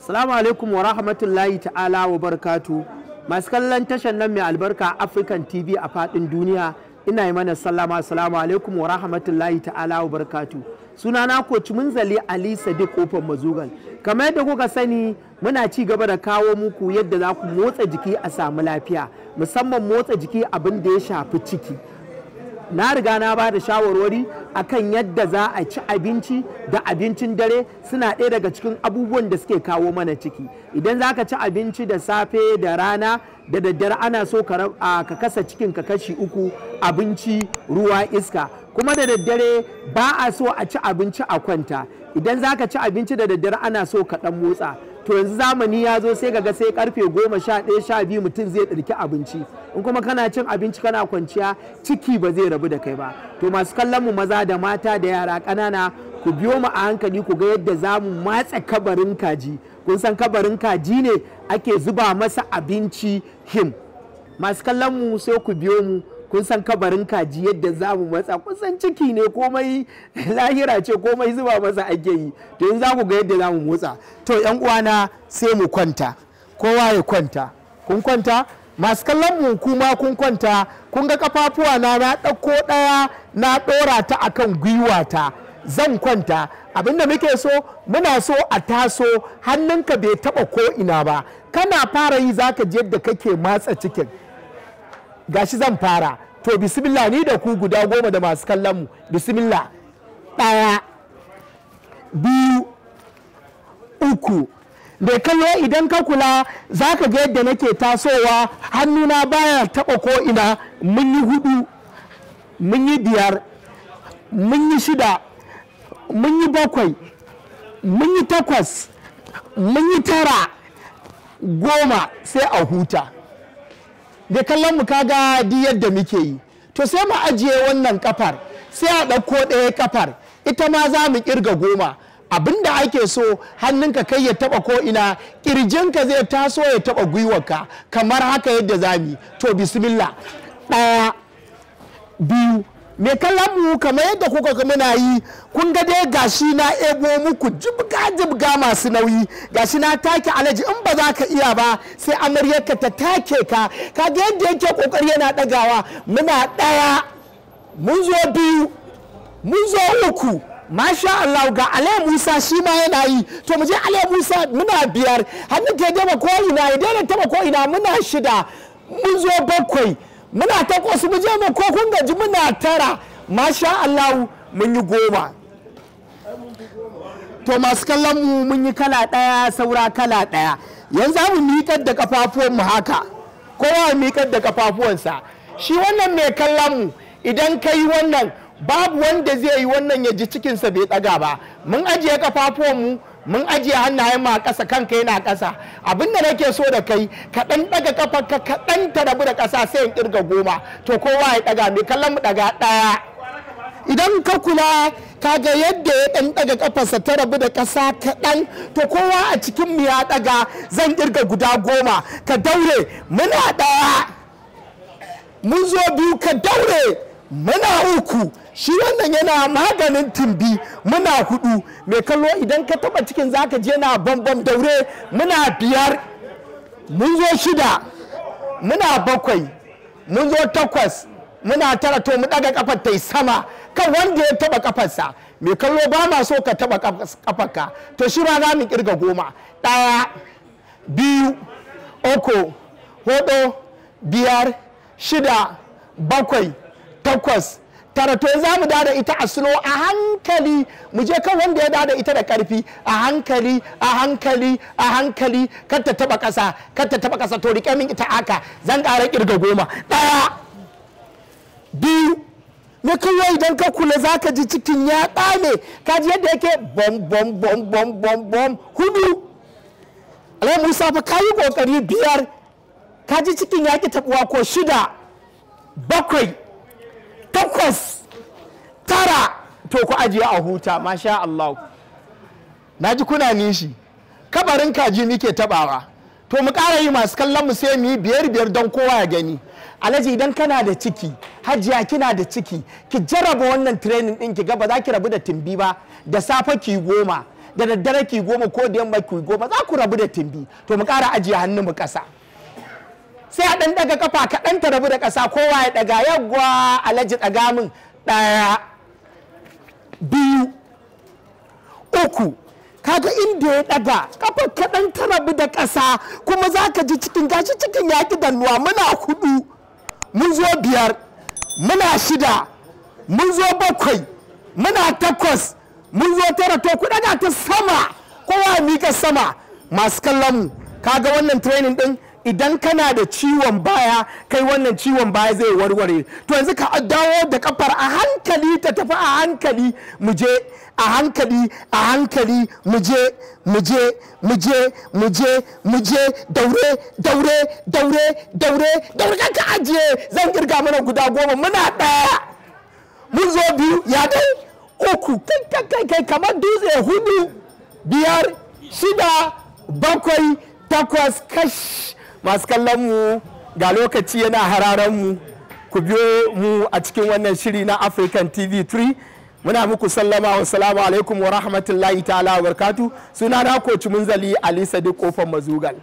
Assalamu alaikum wa rahmatullahi ta'ala wa barakatu. Masu kallon tashar nan mai albarka African TV a faɗin duniya, ina yi mana sallama. Assalamu alaikum wa rahmatullahi ta'ala wa barakatu. Sunana Coach Munzali Ali Sadiq kofar Mazugal. Kamar yadda kuka sani, muna ci gaba da kawo muku yadda za ku motsa jiki a samu lafiya, musamman motsa jiki abin da ya shafi ciki. Na riga na ba da shawarwari akan yadda za a ci abinci da abincin dare, suna ɗaya daga cikin abubuwan da suke kawo mana ciki. Idan za ka ci abinci da safe da rana da daddare, ana so ka kasa cikin ka kashi uku: abinci, ruwa, iska. Kuma da daddare ba a so a ci abinci a kwanta. Idan za ka ci abinci da daddare, ana so ka ɗan motsa. To yanzu zamani ya zo sai ga sai karfe 10, 11, 12 mutum zai ɗirki abinci. In kuma kana cin abinci kana kwanciya, ciki ba zai rabu da kai ba. To masu kallon mu maza da mata da yara ƙanana, ku biyo mu a hankali ku ga yadda za mu matsa kabarin kaji. Kun san kabarin kaji ne ake zuba masa abinci him. Masu kallon mu sai ku biyo mu. Kun san kabarin kaji yadda za mu matsa, kun san ciki ne, komai lahira ce, komai zuba masa ake yi. To yanzu za ku ga yadda za mu motsa. To yan uwana sai mu kwanta, kowa ya kwanta. Kun kwanta? Masu kallon mu kuma kun kwanta. Kun ga kafafuwa na ɗauko ɗaya na ɗora ta akan gwiwata, zan kwanta. Abinda muke so, muna so a taso, hannunka bai taɓa ko ina ba. Kana fara yi zaka ji yadda kake matsa cikin. Gashi zan fara. To bismillah, ni da ku guda 10 da masu kallon mu. Bismillah. 1, 2, 3. Da kallo idan ka kula za ka ga yadda nake tasowa, hannuna baya taɓa ko ina. Mun yi 4, mun yi 5, mun yi 6, mun yi 7, mun yi 8, mun yi 9, 10, sai a huta. Da kallon mu kaga di yadda muke yi. To sai mu ajiye wannan kafar, sai a ɗauko ɗaya kafar, ita ma za mu kirga 10. Abinda ake so, hannunka kai ya taba ko ina, kirjinka zai taso ya taba gwiwarka, kamar haka yadda za mu. To bismillah. 1, 2. Me kallon mu kamar yadda kuka ga muna yi, kun ga dai gashi na ebo muku jibga masu nauyi, gashi na take alaji. In ba za ka iya ba sai amaryarka ta take ka. Kaga yadda yake kokari yana dagawa. Muna 1, mun zo 2, mun zo 3. Masha Allah, ga Ale Musa shi ma yana yi. To mu je Ale Musa, muna 5. Hannun ke dama ko ina, ya daina taba ko ina. Muna 6, mun zo 7, muna 8, mu je mu ko kun gaji, muna 9. Masha Allah, mun yi 10. To masu kallon mu mun yi kala 1, saura kala 1. Yanzu mu miƙar da kafafuwan mu haka, kowa miƙar da kafafuwansa. Shi wannan mai kallon mu, idan ka yi wannan, babu wanda zai yi wannan ya ji cikinsa bai ɗaga ba. Mun ajiye kafafuwanmu, mun ajiye hannayen ma ƙasa, kanka yana ƙasa. Abin da nake so da kai, ka ɗan ɗaga kafarka, ka ɗan ta rabu da ƙasa, sai in ƙirga 10. To kowa ya ɗaga, mai kallon mu ɗaga 1. Idan ka kula kaga yadda ya ɗan ɗaga kafarsa ta rabu da ƙasa kaɗan, to kowa a cikin mu ya ɗaga. Zan ƙirga guda 10. Ka daure. Muna 1, mun zo 2, ka daure. Muna 3. Shi wannan yana maganin tumbi. Muna 4. Mai kallo idan ka taba cikin zaka je na bambam, daure. Muna 5, mun zo 6, muna 7, mun zo 8, muna 9. To mu daga kafar ta sama, kan wanda ya taba kafarsa. Mai kallo ba ma so ka taba kafarka. To shi ma za mu kirga 10. 1, 2, 3, 4, 5, 6, 7, 8, 9. To za mu dada ita a slow, a hankali. Mu je kan wanda ya dada ita da karfi, a hankali, a hankali, a hankali. Kar ta taba kasa, kar ta taba kasa. To rike min ita haka, zan ƙara kirga 10. 1, 2. Me kallo idan ka kula za ka ji cikin ya ɗame. Ka ji yadda yake bom bom bom bom bom bom. 4. Ale Musa fa ka yi kokari. 5. Ka ji cikin ya ki tabuwa ko. 6, 7, 8, 9. To ku ajiye a huta. Masha Allah. Na ji kuna nishi. Kabarin kaji muke tabawa. To mu ƙara yi, masu kallon mu sai mu yi 5 don kowa ya gani. Alhaji idan kana da ciki, hajiya kina da ciki, ki jarraba wannan training ɗin, ki ga ba za ki rabu da timbi ba. Da safe ki 10, da daddare ki 10 ko da yamma ki 10 za ku rabu da timbi. To mu ƙara ajiye hannu mu ƙasa, sai a ɗan daga kafa kaɗan ta rabu da ƙasa, kowa ya ɗaga. Yawwa Alhaji ɗaga min 1 2 3. Kaga inda ya ɗaga kafa kaɗan ta rabu da ƙasa, kuma za ka ji cikin gashi cikin yaƙi dannuwa. Muna 4, mun zo 5, muna 6, mun zo 7, muna 8, mun zo 9. To ku ɗaga ta sama, kowa mika sama. Masu kallon mu, kaga wannan training ɗin idan kana da ciwon baya, kai wannan ciwon baya zai warware. To yanzu ka dawo da kafar a hankali, ta tafi a hankali, mu je a hankali a hankali, mu je mu je mu je mu je mu je, daure daure daure daure daure, ka ajiye. Zan kirga mana guda 10. Muna 1, mun zo 2, ya dai 3, kai kamar dutse. 4 5 6 7 8. Kash. Masu kallon mu, ga lokaci yana hararen mu, ku biyo mu a cikin wannan shiri na African TV3. Muna muku sallama wa salamu alaikum wa rahmatullahi ta'ala wa barakatu. Suna na Coach Munzali Ali Sadiq kofar Mazugal.